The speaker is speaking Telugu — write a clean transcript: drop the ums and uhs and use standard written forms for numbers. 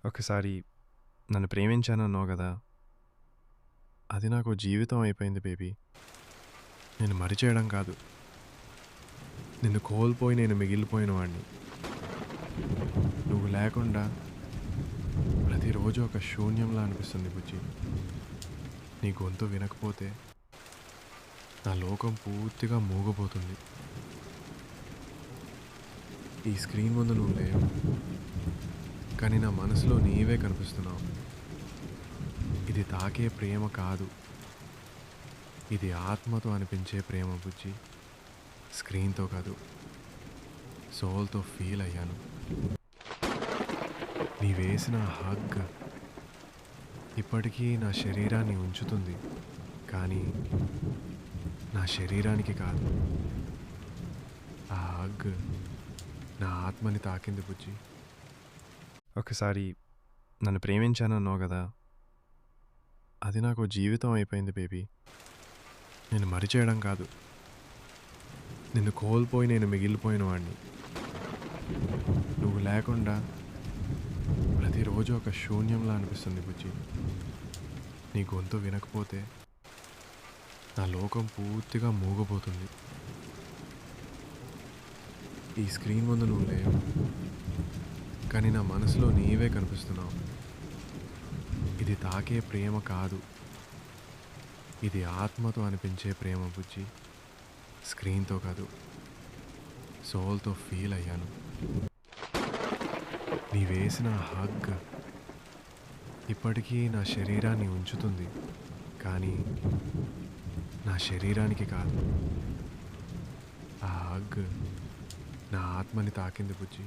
ఒకసారి నన్ను ప్రేమించానన్నావు గదా! అది నాకు జీవితం అయిపోయింది బేబీ. నేను మరిచేయడం కాదు. నిన్ను కోల్పోయి నేను మిగిలిపోయిన వాడిని. నువ్వు లేకుండా ప్రతిరోజు ఒక శూన్యంలా అనిపిస్తుంది బుజ్జి. నీ గొంతు వినకపోతే నా లోకం పూర్తిగా మూగపోతుంది. ఈ స్క్రీన్ ముందు నువ్వు లేవు, కానీ నా మనసులో నీవే కనిపిస్తున్నావు. ఇది తాకే ప్రేమ కాదు, ఇది ఆత్మతో అనిపించే ప్రేమ బుజ్జి. స్క్రీన్తో కాదు, సోల్తో ఫీల్ అయ్యాను. నీ వేసిన హగ్ ఇప్పటికీ నా శరీరాన్ని ఉంచుతుంది, కానీ నా శరీరానికి కాదు. ఆ హగ్ నా ఆత్మని తాకింది బుజ్జి. ఒకసారి నన్ను ప్రేమించానన్నావు గదా! అది నాకు జీవితం అయిపోయింది బేబీ. నేను మరిచేయడం కాదు. నిన్ను కోల్పోయి నేను మిగిలిపోయిన వాడిని. నువ్వు లేకుండా ప్రతిరోజు ఒక శూన్యంలా అనిపిస్తుంది బుజ్జి. నీ గొంతు వినకపోతే నా లోకం పూర్తిగా మూగపోతుంది. ఈ స్క్రీన్ ముందు నువ్వు లేవు, కానీ నా మనసులో నీవే కనిపిస్తున్నావు. ఇది తాకే ప్రేమ కాదు, ఇది ఆత్మతో అనిపించే ప్రేమ బుజ్జి. స్క్రీన్తో కాదు, సోల్తో ఫీల్ అయ్యాను. నీ వేసిన హగ్ ఇప్పటికీ నా శరీరాన్ని ఉంచుతుంది, కానీ నా శరీరానికి కాదు. ఆ హగ్ నా ఆత్మని తాకింది బుజ్జి.